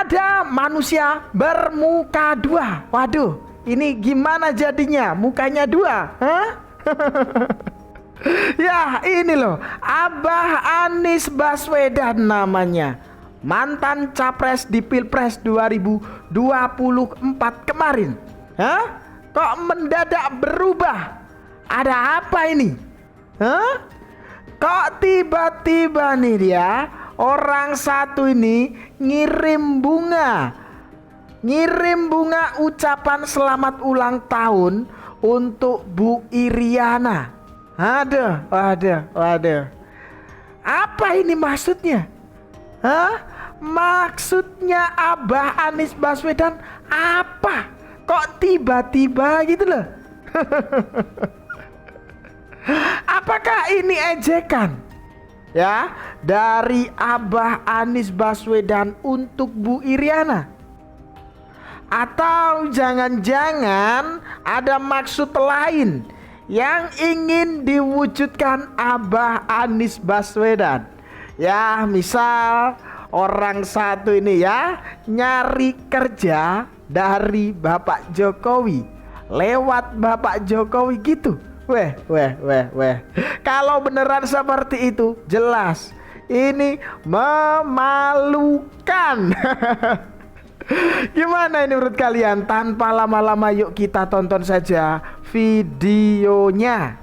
ada manusia bermuka dua. Waduh, ini gimana jadinya? Mukanya dua, hah? Ya ini loh, Abah Anies Baswedan namanya, mantan capres di Pilpres 2024 kemarin. Hah? Kok mendadak berubah? Ada apa ini? Hah? Kok tiba-tiba nih dia, orang satu ini ngirim bunga ucapan selamat ulang tahun untuk Bu Iriana. Waduh. Apa ini maksudnya? Hah? Maksudnya Abah Anies Baswedan apa? Kok tiba-tiba gitu loh? Apakah ini ejekan? Ya, dari Abah Anies Baswedan untuk Bu Iriana? Atau jangan-jangan ada maksud lain yang ingin diwujudkan Abah Anies Baswedan? Ya, misal orang satu ini ya nyari kerja dari Bapak Jokowi, lewat Bapak Jokowi gitu. Weh. Kalau beneran seperti itu, jelas ini memalukan. Gimana ini menurut kalian? Tanpa lama-lama yuk kita tonton saja videonya.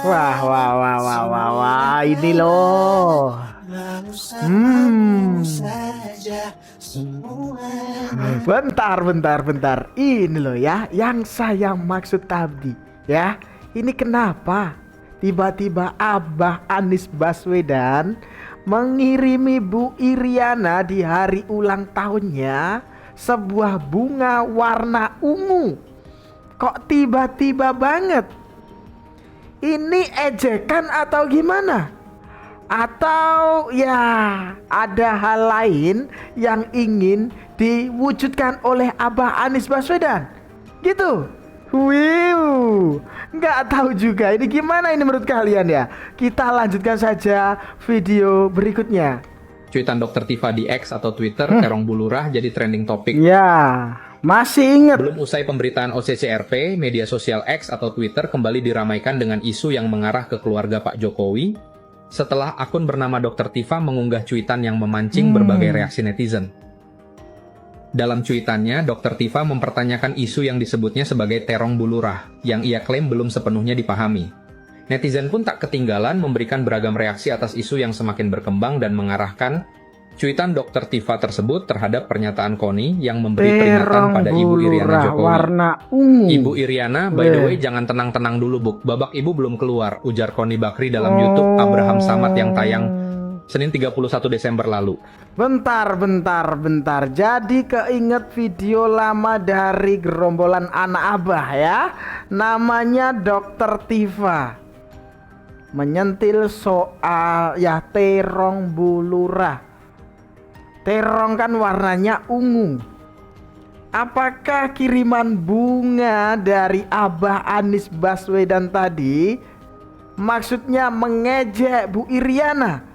Wah, ini loh. Bentar. Ini loh ya, yang saya maksud tadi. Ya, ini kenapa tiba-tiba Abah Anies Baswedan mengirimi Bu Iriana di hari ulang tahunnya sebuah bunga warna ungu? Kok tiba-tiba banget? Ini ejekan atau gimana? Atau ya ada hal lain yang ingin diwujudkan oleh Abah Anies Baswedan gitu? Nggak tahu juga ini gimana ini menurut kalian ya. Kita lanjutkan saja video berikutnya. Cuitan Dr. Tifa di X atau Twitter, terong bulurah jadi trending topik. Ya, masih ingat. Belum usai pemberitaan OCCRP, media sosial X atau Twitter kembali diramaikan dengan isu yang mengarah ke keluarga Pak Jokowi setelah akun bernama Dr. Tifa mengunggah cuitan yang memancing berbagai reaksi netizen. Dalam cuitannya, Dr. Tifa mempertanyakan isu yang disebutnya sebagai terong bulurah, yang ia klaim belum sepenuhnya dipahami. Netizen pun tak ketinggalan memberikan beragam reaksi atas isu yang semakin berkembang dan mengarahkan cuitan Dr. Tifa tersebut terhadap pernyataan Koni yang memberi peringatan pada Ibu Iriana Jokowi. Warna ungu. Ibu Iriana, by the way, jangan tenang-tenang dulu, Buk. Babak ibu belum keluar, ujar Koni Bakri dalam YouTube Abraham Samad yang tayang Senin 31 Desember lalu. Bentar. Jadi keinget video lama dari gerombolan anak Abah ya. Namanya Dr. Tifa. Menyentil soal ya terong bulurah. Terong kan warnanya ungu. Apakah kiriman bunga dari Abah Anies Baswedan tadi maksudnya mengejek Bu Iriana?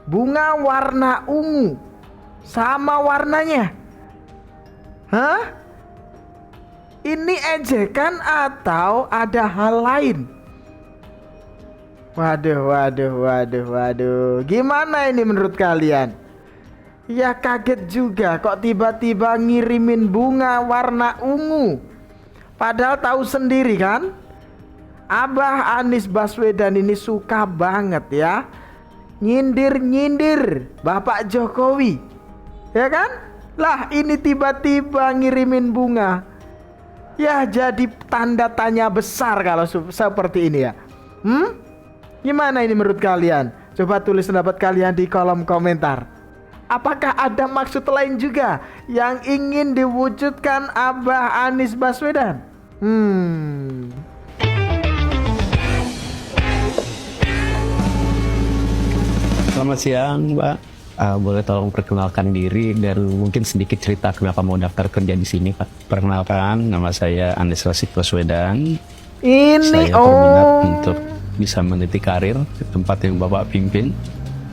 Bunga warna ungu sama warnanya. Hah? Ini ejekan atau ada hal lain? Waduh. Gimana ini menurut kalian? Ya kaget juga kok tiba-tiba ngirimin bunga warna ungu. Padahal tahu sendiri kan, Abah Anies Baswedan ini suka banget ya nyindir Bapak Jokowi. Ya kan? Lah ini tiba-tiba ngirimin bunga. Ya jadi tanda tanya besar kalau seperti ini ya. Gimana ini menurut kalian? Coba tulis pendapat kalian di kolom komentar. Apakah ada maksud lain juga yang ingin diwujudkan Abah Anies Baswedan? Selamat siang, Mbak. Boleh tolong perkenalkan diri dan mungkin sedikit cerita kenapa mau daftar kerja di sini, Pak? Perkenalkan, nama saya Anies Rashid Baswedan. Ini saya berminat untuk bisa meniti karir di tempat yang Bapak pimpin.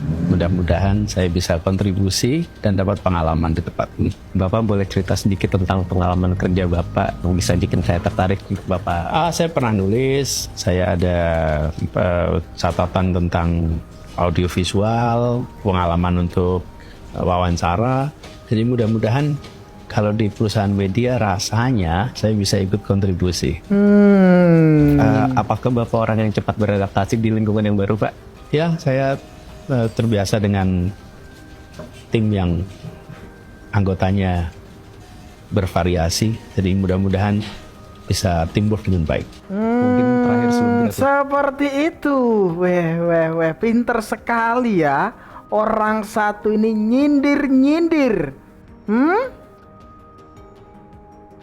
Mudah-mudahan saya bisa kontribusi dan dapat pengalaman di tempat ini. Bapak boleh cerita sedikit tentang pengalaman kerja Bapak yang bisa bikin saya tertarik ke Bapak? Saya pernah nulis, saya ada catatan tentang audiovisual, pengalaman untuk wawancara. Jadi mudah-mudahan kalau di perusahaan media rasanya saya bisa ikut kontribusi. Apakah Bapak orang yang cepat beradaptasi di lingkungan yang baru, Pak? Ya, saya terbiasa dengan tim yang anggotanya bervariasi. Jadi mudah-mudahan bisa teamwork dengan baik. Mungkin terakhir sebelum kita tutup. Seperti itu. Weh, pinter sekali ya. Orang satu ini nyindir.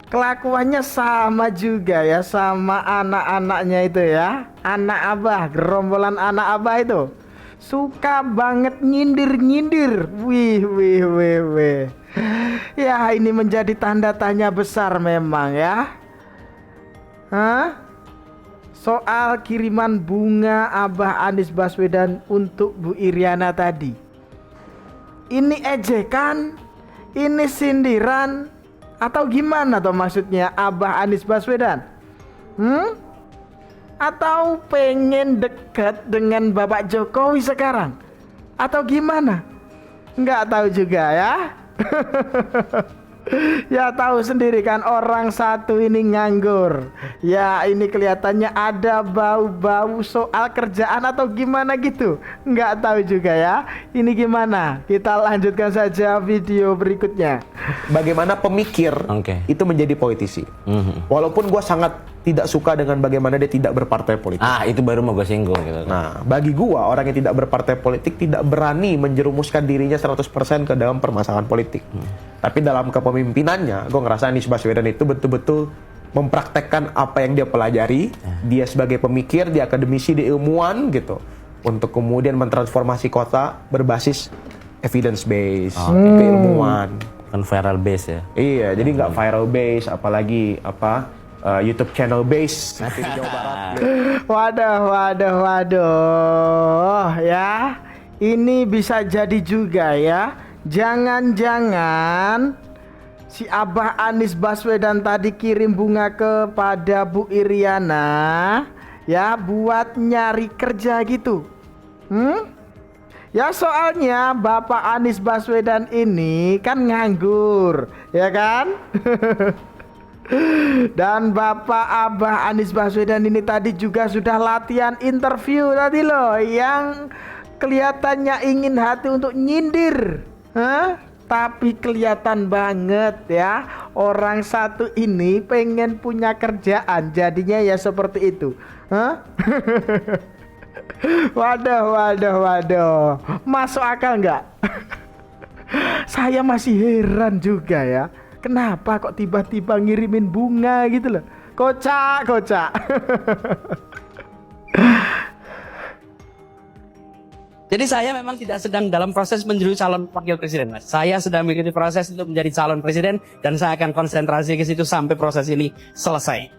Kelakuannya sama juga ya sama anak-anaknya itu ya. Anak abah, gerombolan anak abah itu. Suka banget nyindir. Wih. Ya ini menjadi tanda tanya besar memang ya. Soal kiriman bunga Abah Anies Baswedan untuk Bu Iriana tadi. Ini ejekan? Ini sindiran? Atau gimana tuh maksudnya Abah Anies Baswedan? Atau pengen dekat dengan Bapak Jokowi sekarang? Atau gimana? Nggak tahu juga ya. Ya tahu sendiri kan orang satu ini nganggur. Ya ini kelihatannya ada bau-bau soal kerjaan atau gimana gitu. Nggak tahu juga ya. Ini gimana? Kita lanjutkan saja video berikutnya. Bagaimana pemikir itu menjadi politisi. Walaupun gue sangat tidak suka dengan bagaimana dia tidak berpartai politik. Itu baru mau gue singgung gitu. Nah, bagi gue orang yang tidak berpartai politik tidak berani menjerumuskan dirinya 100% ke dalam permasalahan politik. Tapi dalam kepemimpinannya, gue ngerasa Anies Baswedan itu betul-betul mempraktekkan apa yang dia pelajari. Dia sebagai pemikir, dia akademisi, dia ilmuwan gitu. Untuk kemudian mentransformasi kota berbasis evidence base, keilmuan. Kan viral base ya. Iya, jadi nggak viral base, apalagi YouTube channel base di Jawa Barat. Waduh, ya. Ini bisa jadi juga ya. Jangan-jangan si Abah Anies Baswedan tadi kirim bunga kepada Bu Iriana ya buat nyari kerja gitu. Ya soalnya Bapak Anies Baswedan ini kan nganggur, ya kan? Dan Bapak Abah Anies Baswedan ini tadi juga sudah latihan interview tadi loh, yang kelihatannya ingin hati untuk nyindir. Tapi kelihatan banget ya orang satu ini pengen punya kerjaan, jadinya ya seperti itu. Waduh, masuk akal nggak? Saya masih heran juga ya, kenapa kok tiba-tiba ngirimin bunga gitu loh. Kocak. Jadi saya memang tidak sedang dalam proses menuju calon wakil presiden, Mas. Saya sedang mengikuti proses untuk menjadi calon presiden dan saya akan konsentrasi ke situ sampai proses ini selesai.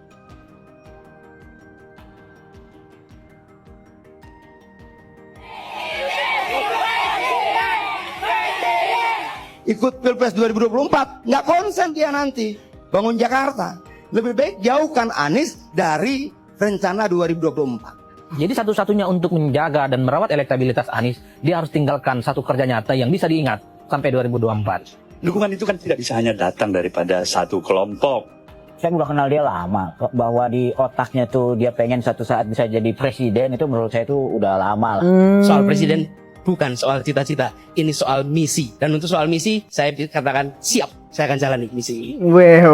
Ikut Pilpres 2024, nggak konsen dia nanti bangun Jakarta. Lebih baik jauhkan Anies dari rencana 2024. Jadi satu-satunya untuk menjaga dan merawat elektabilitas Anies, dia harus tinggalkan satu kerja nyata yang bisa diingat sampai 2024. Dukungan itu kan tidak bisa hanya datang daripada satu kelompok. Saya udah kenal dia lama, bahwa di otaknya tuh dia pengen suatu saat bisa jadi presiden, itu menurut saya itu udah lama lah. Soal presiden bukan soal cita-cita, ini soal misi. Dan untuk soal misi, saya katakan siap, saya akan jalani misi. Weh.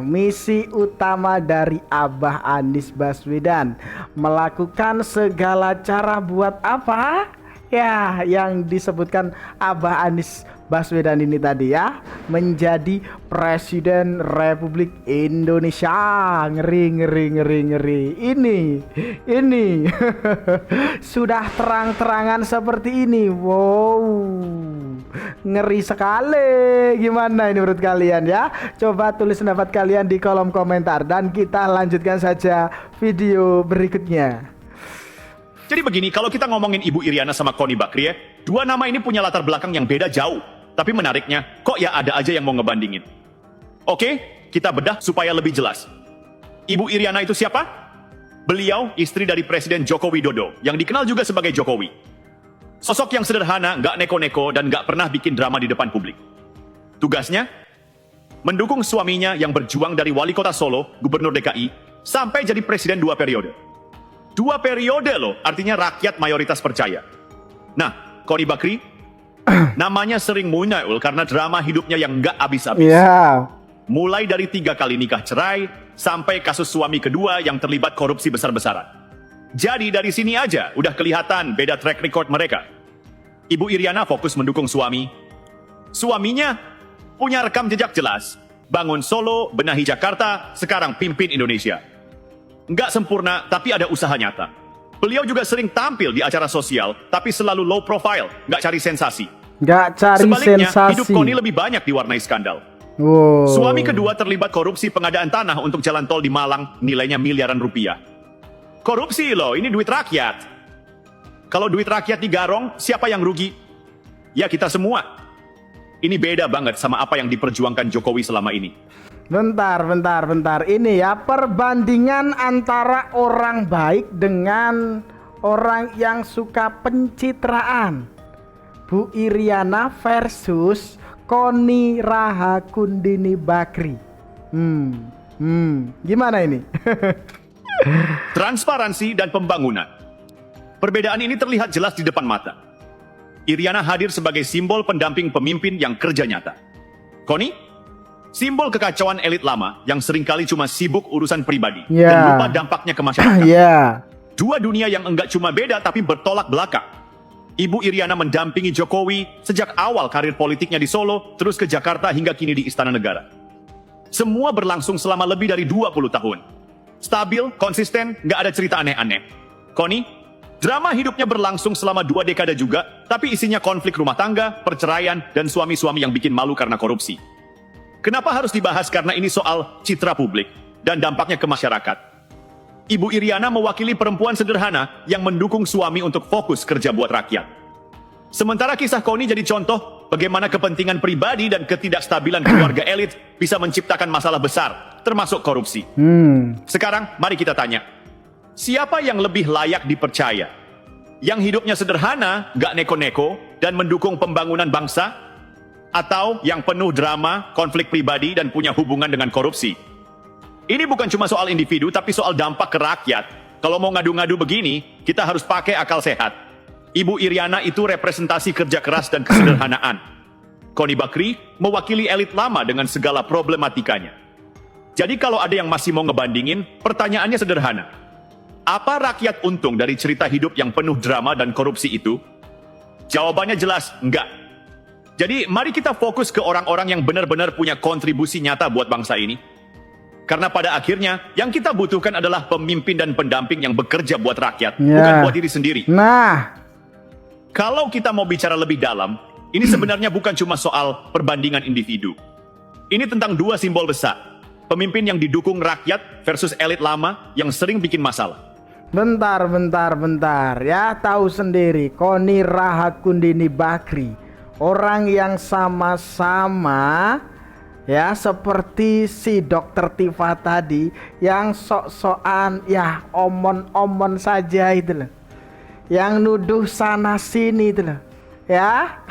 Misi utama dari Abah Anies Baswedan melakukan segala cara buat apa? Ya, yang disebutkan Abah Anies Baswedan ini tadi ya, menjadi Presiden Republik Indonesia. Ngeri. Ini sudah terang-terangan seperti ini. Wow, ngeri sekali. Gimana ini menurut kalian ya? Coba tulis pendapat kalian di kolom komentar dan kita lanjutkan saja video berikutnya. Jadi begini, kalau kita ngomongin Ibu Iriana sama Connie Bakri ya, dua nama ini punya latar belakang yang beda jauh. Tapi menariknya, kok ya ada aja yang mau ngebandingin. Oke, kita bedah supaya lebih jelas. Ibu Iriana itu siapa? Beliau istri dari Presiden Joko Widodo, yang dikenal juga sebagai Jokowi. Sosok yang sederhana, nggak neko-neko, dan nggak pernah bikin drama di depan publik. Tugasnya? Mendukung suaminya yang berjuang dari wali kota Solo, gubernur DKI, sampai jadi presiden 2 periode. 2 periode loh, artinya rakyat mayoritas percaya. Nah, Connie Bakri, namanya sering muncul karena drama hidupnya yang nggak habis-habis. Ya. Mulai dari 3 kali nikah cerai, sampai kasus suami kedua yang terlibat korupsi besar-besaran. Jadi dari sini aja udah kelihatan beda track record mereka. Ibu Iriana fokus mendukung suami. Suaminya punya rekam jejak jelas. Bangun Solo, benahi Jakarta, sekarang pimpin Indonesia. Nggak sempurna, tapi ada usaha nyata. Beliau juga sering tampil di acara sosial, tapi selalu low profile, nggak cari sensasi. Nggak cari Sebaliknya, sensasi. hidup Connie lebih banyak diwarnai skandal. Wow. Suami kedua terlibat korupsi pengadaan tanah untuk jalan tol di Malang, nilainya miliaran rupiah. Korupsi loh, ini duit rakyat. Kalau duit rakyat digarong, siapa yang rugi? Ya kita semua. Ini beda banget sama apa yang diperjuangkan Jokowi selama ini. Bentar. Ini ya perbandingan antara orang baik dengan orang yang suka pencitraan. Bu Iriana versus Connie Rahakundini Bakri. Gimana ini? Transparansi dan pembangunan. Perbedaan ini terlihat jelas di depan mata. Iriana hadir sebagai simbol pendamping pemimpin yang kerja nyata. Connie, simbol kekacauan elit lama yang seringkali cuma sibuk urusan pribadi dan lupa dampaknya ke masyarakat. Dua dunia yang enggak cuma beda tapi bertolak belakang. Ibu Iriana mendampingi Jokowi sejak awal karir politiknya di Solo, terus ke Jakarta hingga kini di Istana Negara. Semua berlangsung selama lebih dari 20 tahun. Stabil, konsisten, nggak ada cerita aneh-aneh. Connie, drama hidupnya berlangsung selama 2 dekade juga, tapi isinya konflik rumah tangga, perceraian, dan suami-suami yang bikin malu karena korupsi. Kenapa harus dibahas? Karena ini soal citra publik dan dampaknya ke masyarakat. Ibu Iriana mewakili perempuan sederhana yang mendukung suami untuk fokus kerja buat rakyat. Sementara kisah Connie jadi contoh bagaimana kepentingan pribadi dan ketidakstabilan keluarga elit bisa menciptakan masalah besar, termasuk korupsi. Sekarang, mari kita tanya, siapa yang lebih layak dipercaya? Yang hidupnya sederhana, gak neko-neko, dan mendukung pembangunan bangsa? Atau yang penuh drama, konflik pribadi, dan punya hubungan dengan korupsi? Ini bukan cuma soal individu, tapi soal dampak ke rakyat. Kalau mau ngadu-ngadu begini, kita harus pakai akal sehat. Ibu Iriana itu representasi kerja keras dan kesederhanaan. Connie Bakri mewakili elit lama dengan segala problematikanya. Jadi kalau ada yang masih mau ngebandingin, pertanyaannya sederhana. Apa rakyat untung dari cerita hidup yang penuh drama dan korupsi itu? Jawabannya jelas, enggak. Jadi mari kita fokus ke orang-orang yang benar-benar punya kontribusi nyata buat bangsa ini. Karena pada akhirnya, yang kita butuhkan adalah pemimpin dan pendamping yang bekerja buat rakyat, bukan buat diri sendiri. Kalau kita mau bicara lebih dalam, ini sebenarnya bukan cuma soal perbandingan individu. Ini tentang 2 simbol besar. Pemimpin yang didukung rakyat versus elit lama yang sering bikin masalah. Bentar. Ya, tahu sendiri, Connie Rahakundini Bakri. Orang yang sama-sama ya seperti si Dokter Tifa tadi yang sok-sokan ya omon-omon saja itu loh, yang nuduh sana sini itu loh ya.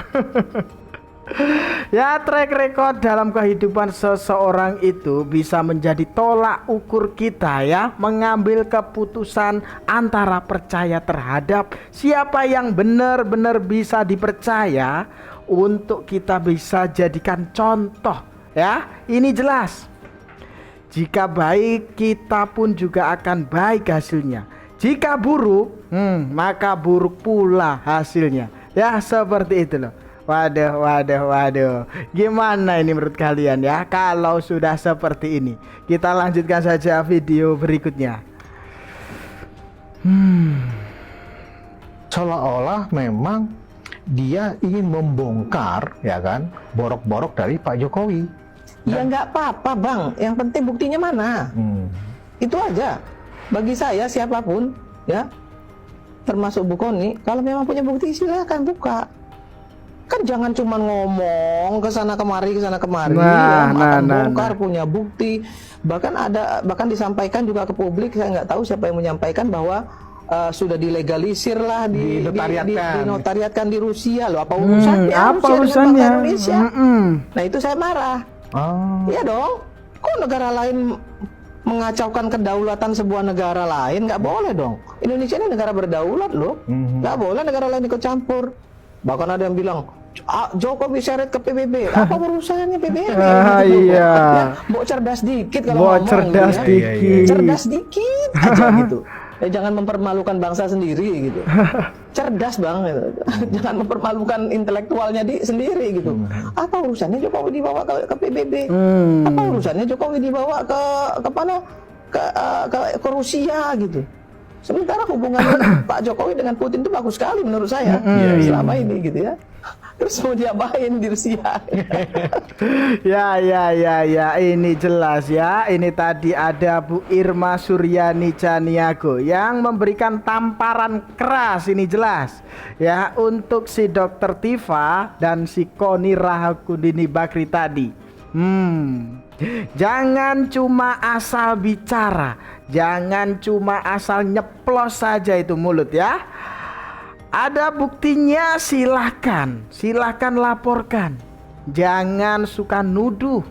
Ya, track record dalam kehidupan seseorang itu bisa menjadi tolak ukur kita ya, mengambil keputusan antara percaya terhadap siapa yang benar-benar bisa dipercaya untuk kita bisa jadikan contoh. Ya, ini jelas. Jika baik, kita pun juga akan baik hasilnya. Jika buruk, maka buruk pula hasilnya. Ya, seperti itu loh. Waduh. Gimana ini menurut kalian ya? Kalau sudah seperti ini, kita lanjutkan saja video berikutnya. Seolah-olah memang dia ingin membongkar, ya kan, borok-borok dari Pak Jokowi. Ya nggak apa-apa bang, yang penting buktinya mana. Itu aja. Bagi saya siapapun ya termasuk Bu Koni, kalau memang punya bukti silakan buka. Kan jangan cuma ngomong ke sana kemari akan bongkar punya bukti. Bahkan disampaikan juga ke publik, saya nggak tahu siapa yang menyampaikan bahwa sudah dilegalisir lah, dinotariatkan di Rusia loh. Apa urusannya? Apa urusannya? Indonesia. Nah itu saya marah. Iya dong. Kok negara lain mengacaukan kedaulatan sebuah negara lain? Nggak boleh dong. Indonesia ini negara berdaulat loh. Nggak boleh negara lain ikut campur. Bahkan ada yang bilang Jokowi seret ke PBB. Apa urusannya PBB? Iya. Mau cerdas dikit kalau ngomong. Cerdas dikit aja gitu. Jangan mempermalukan bangsa sendiri gitu. Cerdas bang, gitu. Jangan mempermalukan intelektualnya sendiri gitu. Apa urusannya Jokowi dibawa ke PBB? Apa urusannya Jokowi dibawa ke mana? Ke Rusia gitu. Sementara hubungan Pak Jokowi dengan Putin itu bagus sekali menurut saya selama ini gitu ya. Terus mau diapain di Rusia? Ya, ini jelas ya. Ini tadi ada Bu Irma Suryani Caniago yang memberikan tamparan keras, ini jelas ya, untuk si Dr. Tifa dan si Koni Rahakundini Bakri tadi. Jangan cuma asal bicara, jangan cuma asal nyeplos saja itu mulut ya. Ada buktinya silahkan laporkan. Jangan suka nuduh,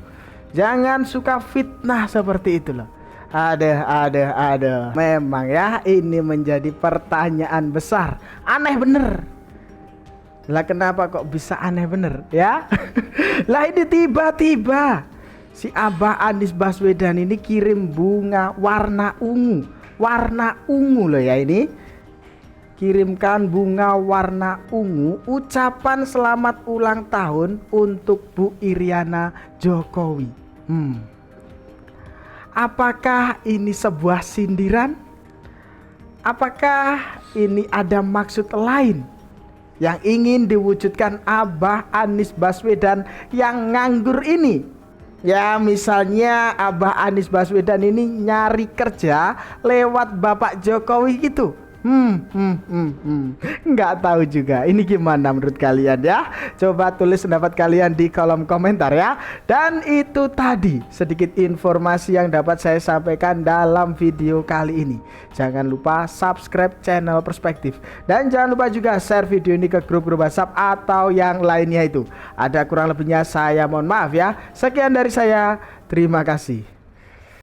jangan suka fitnah seperti itu loh. Ada. Memang ya ini menjadi pertanyaan besar. Aneh bener. Lah kenapa kok bisa aneh bener ya? Lah ini tiba-tiba si Abah Anies Baswedan ini kirim bunga warna ungu loh ya ini. Kirimkan bunga warna ungu, ucapan selamat ulang tahun untuk Bu Iriana Jokowi. Apakah ini sebuah sindiran? Apakah ini ada maksud lain yang ingin diwujudkan Abah Anies Baswedan yang nganggur ini? Ya misalnya Abah Anies Baswedan ini nyari kerja lewat Bapak Jokowi gitu. Nggak tahu juga. Ini gimana menurut kalian ya? Coba tulis pendapat kalian di kolom komentar ya. Dan itu tadi sedikit informasi yang dapat saya sampaikan dalam video kali ini. Jangan lupa subscribe channel Perspektif. Dan jangan lupa juga share video ini ke grup-grup WhatsApp atau yang lainnya itu. Ada kurang lebihnya saya mohon maaf ya. Sekian dari saya. Terima kasih.